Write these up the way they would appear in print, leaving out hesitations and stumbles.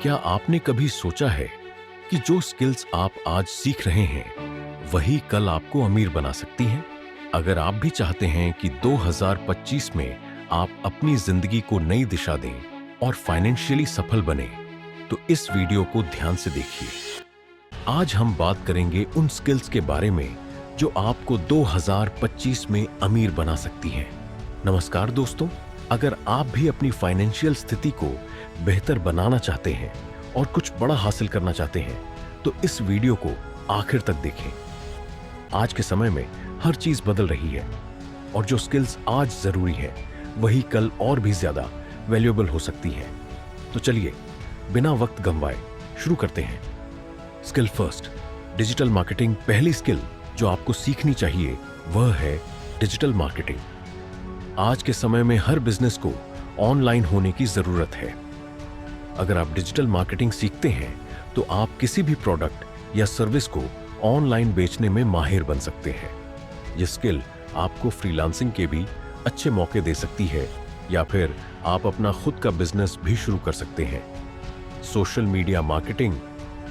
क्या आपने कभी सोचा है कि जो स्किल्स आप आज सीख रहे हैं वही कल आपको अमीर बना सकती हैं? अगर आप भी चाहते हैं कि 2025 में आप अपनी जिंदगी को नई दिशा दें और फाइनेंशियली सफल बने, तो इस वीडियो को ध्यान से देखिए। आज हम बात करेंगे उन स्किल्स के बारे में जो आपको 2025 में अमीर बना सकती हैं। नमस्कार दोस्तों, अगर आप भी अपनी फाइनेंशियल स्थिति को बेहतर बनाना चाहते हैं और कुछ बड़ा हासिल करना चाहते हैं, तो इस वीडियो को आखिर तक देखें। आज के समय में हर चीज बदल रही है और जो स्किल्स आज जरूरी है वही कल और भी ज्यादा वैल्यूएबल हो सकती है। तो चलिए बिना वक्त गंवाए शुरू करते हैं। Skill first, digital marketing. पहली स्किल जो आपको सीखनी चाहिए वह है डिजिटल मार्केटिंग। आज के समय में हर बिजनेस को ऑनलाइन होने की जरूरत है। अगर आप डिजिटल मार्केटिंग सीखते हैं तो आप किसी भी प्रोडक्ट या सर्विस को ऑनलाइन बेचने में माहिर बन सकते हैं। यह स्किल आपको फ्रीलांसिंग के भी अच्छे मौके दे सकती है या फिर आप अपना खुद का बिजनेस भी शुरू कर सकते हैं। Social media marketing,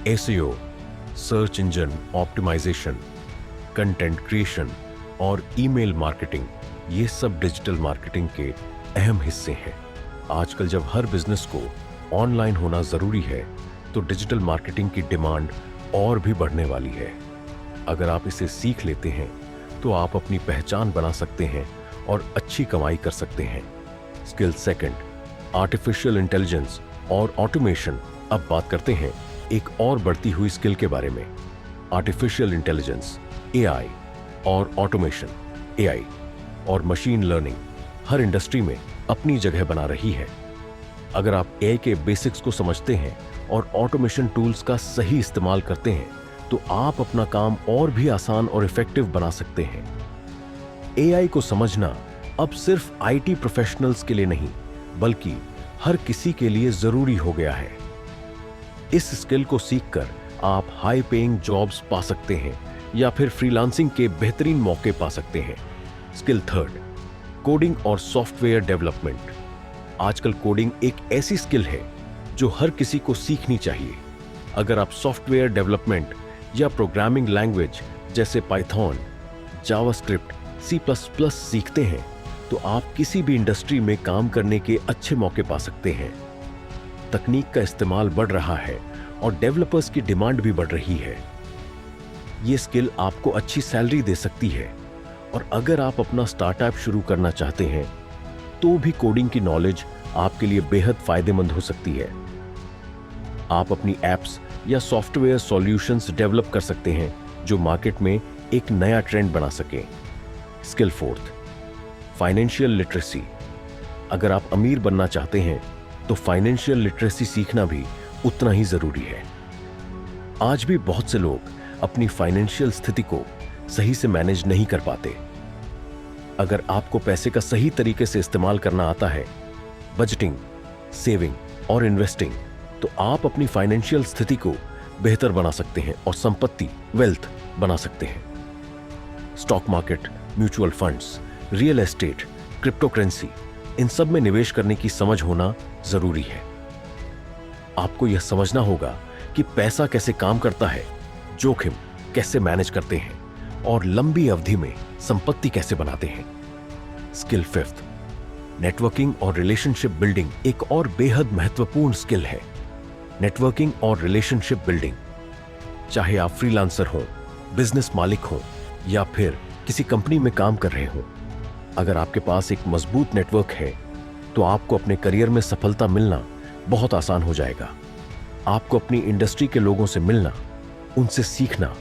SEO, search engine optimisation, content creation और ईमेल मार्केटिंग, ये सब डिजिटल मार्केटिंग के अहम हिस्से हैं। आजकल जब हर बिजनेस को ऑनलाइन होना जरूरी है तो डिजिटल मार्केटिंग की डिमांड और भी बढ़ने वाली है। अगर आप इसे सीख लेते हैं तो आप अपनी पहचान बना सकते हैं और अच्छी कमाई कर सकते हैं। स्किल सेकंड, आर्टिफिशियल इंटेलिजेंस और ऑटोमेशन। अब बात करते हैं एक और बढ़ती हुई स्किल के बारे में, आर्टिफिशियल इंटेलिजेंस, एआई और ऑटोमेशन। एआई और मशीन लर्निंग हर इंडस्ट्री में अपनी जगह बना रही है। अगर आप एआई के बेसिक्स को समझते हैं और ऑटोमेशन टूल्स का सही इस्तेमाल करते हैं तो आप अपना काम और भी आसान और इफेक्टिव बना सकते हैं। एआई को समझना अब सिर्फ आईटी प्रोफेशनल्स के लिए नहीं बल्कि हर किसी के लिए जरूरी हो गया है। इस स्किल को सीखकर आप हाई पेइंग जॉब्स पा सकते हैं या फिर फ्रीलांसिंग के बेहतरीन मौके पा सकते हैं। स्किल थर्ड, कोडिंग और सॉफ्टवेयर डेवलपमेंट। आजकल कोडिंग एक ऐसी स्किल है जो हर किसी को सीखनी चाहिए। अगर आप सॉफ्टवेयर डेवलपमेंट या प्रोग्रामिंग लैंग्वेज जैसे पाइथन, जावास्क्रिप्ट, C++ सीखते हैं तो आप किसी भी इंडस्ट्री में काम करने के अच्छे मौके पा सकते हैं। तकनीक का इस्तेमाल बढ़ रहा है और डेवलपर्स की डिमांड भी बढ़ रही है। ये स्किल आपको अच्छी सैलरी दे सकती है और अगर आप अपना स्टार्टअप शुरू करना चाहते हैं तो भी कोडिंग की नॉलेज आपके लिए बेहद फायदेमंद हो सकती है। आप अपनी एप्स या सॉफ्टवेयर सॉल्यूशंस डेवलप कर सकते हैं जो मार्केट में एक नया ट्रेंड बना सके। Skill fourth, financial literacy. अगर आप अमीर बनना चाहते हैं तो फाइनेंशियल लिटरेसी सीखना भी उतना ही जरूरी है। आज भी बहुत से लोग अपनी फाइनेंशियल स्थिति को सही से मैनेज नहीं कर पाते। अगर आपको पैसे का सही तरीके से इस्तेमाल करना आता है, बजटिंग, सेविंग और इन्वेस्टिंग, तो आप अपनी फाइनेंशियल स्थिति को बेहतर बना सकते हैं और संपत्ति, वेल्थ बना सकते हैं। Stock market, mutual funds, real estate, crypto currency, इन सब में निवेश करने की समझ होना जरूरी है। आपको यह समझना होगा कि पैसा कैसे काम करता है, जोखिम कैसे मैनेज करते हैं और लंबी अवधि में संपत्ति कैसे बनाते हैं। स्किल फिफ्थ, नेटवर्किंग और रिलेशनशिप बिल्डिंग एक और बेहद महत्वपूर्ण स्किल है। नेटवर्किंग और रिलेशनशिप बिल्डिंग, चाहे आप फ्रीलांसर हो, बिजनेस मालिक हो या फिर किसी कंपनी में काम कर रहे हो, अगर आपके पास एक मजबूत नेटवर्क है तो आपको अपने करियर में सफलता मिलना बहुत आसान हो जाएगा। आपको अपनी इंडस्ट्री के लोगों से मिलना, उनसे सीखना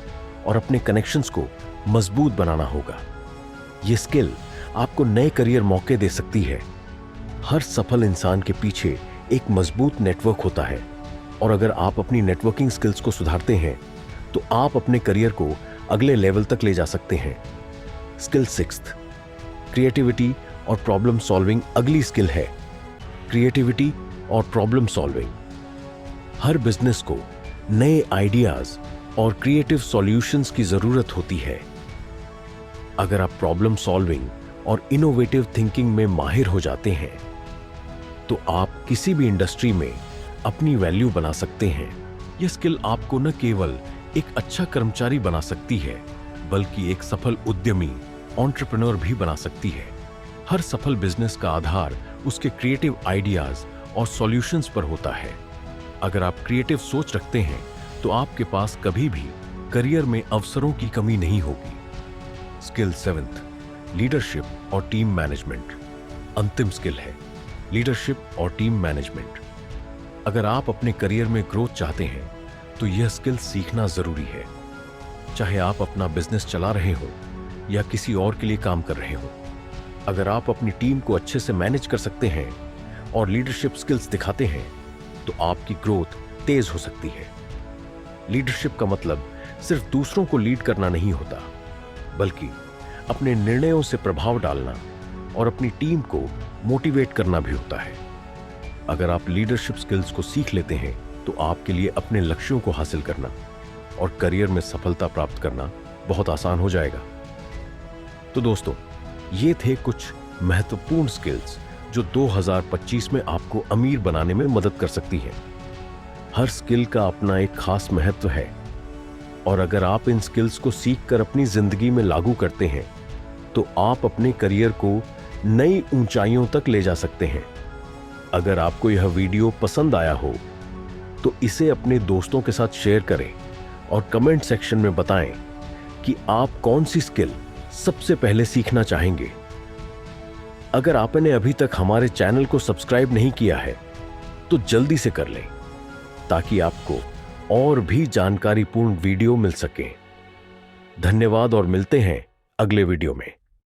और अपने कनेक्शंस को मजबूत बनाना होगा। यह स्किल आपको नए करियर मौके दे सकती है। हर सफल इंसान के पीछे एक मजबूत नेटवर्क होता है और अगर आप अपनी नेटवर्किंग स्किल्स को सुधारते हैं तो आप अपने करियर को अगले लेवल तक ले जा सकते हैं। स्किल सिक्स्थ, क्रिएटिविटी और प्रॉब्लम सॉल्विंग अगली स्किल है। क्रिएटिविटी और प्रॉब्लम सॉल्विंग, हर बिजनेस को नए आइडियाज और क्रिएटिव सॉल्यूशंस की जरूरत होती है। अगर आप प्रॉब्लम सॉल्विंग और इनोवेटिव थिंकिंग में माहिर हो जाते हैं तो आप किसी भी इंडस्ट्री में अपनी वैल्यू बना सकते हैं। यह स्किल आपको न केवल एक अच्छा कर्मचारी बना सकती है, बल्कि एक सफल उद्यमी, एंटरप्रेन्योर भी बना सकती है। हर सफल बिजनेस का आधार उसके क्रिएटिव आइडियाज और सॉल्यूशंस पर होता है। अगर आप क्रिएटिव सोच रखते हैं तो आपके पास कभी भी करियर में अवसरों की कमी नहीं होगी। स्किल 7, लीडरशिप और टीम मैनेजमेंट। अंतिम स्किल है लीडरशिप और टीम मैनेजमेंट। अगर आप अपने करियर में ग्रोथ चाहते हैं तो यह स्किल सीखना जरूरी है। चाहे आप अपना बिजनेस चला रहे हो या किसी और के लिए काम कर रहे हो, अगर आप अपनी टीम को अच्छे से मैनेज कर सकते हैं और लीडरशिप स्किल्स दिखाते हैं तो आपकी ग्रोथ तेज हो सकती है। लीडरशिप का मतलब सिर्फ दूसरों को लीड करना नहीं होता, बल्कि अपने निर्णयों से प्रभाव डालना और अपनी टीम को मोटिवेट करना भी होता है। अगर आप लीडरशिप स्किल्स को सीख लेते हैं तो आपके लिए अपने लक्ष्यों को हासिल करना और करियर में सफलता प्राप्त करना बहुत आसान हो जाएगा। तो दोस्तों, ये थे कुछ महत्वपूर्ण स्किल्स जो 2025 में आपको अमीर बनाने में मदद कर सकती हैं। हर स्किल का अपना एक खास महत्व है और अगर आप इन स्किल्स को सीखकर अपनी जिंदगी में लागू करते हैं तो आप अपने करियर को नई ऊंचाइयों तक ले जा सकते हैं। अगर आपको यह वीडियो पसंद आया हो तो इसे अपने दोस्तों के साथ शेयर करें और कमेंट सेक्शन में बताएं कि आप कौन सी स्किल सबसे पहले सीखना चाहेंगे। अगर आपने अभी तक हमारे चैनल को सब्सक्राइब नहीं किया है तो जल्दी से कर लें ताकि आपको और भी जानकारीपूर्ण वीडियो मिल सके। धन्यवाद और मिलते हैं अगले वीडियो में।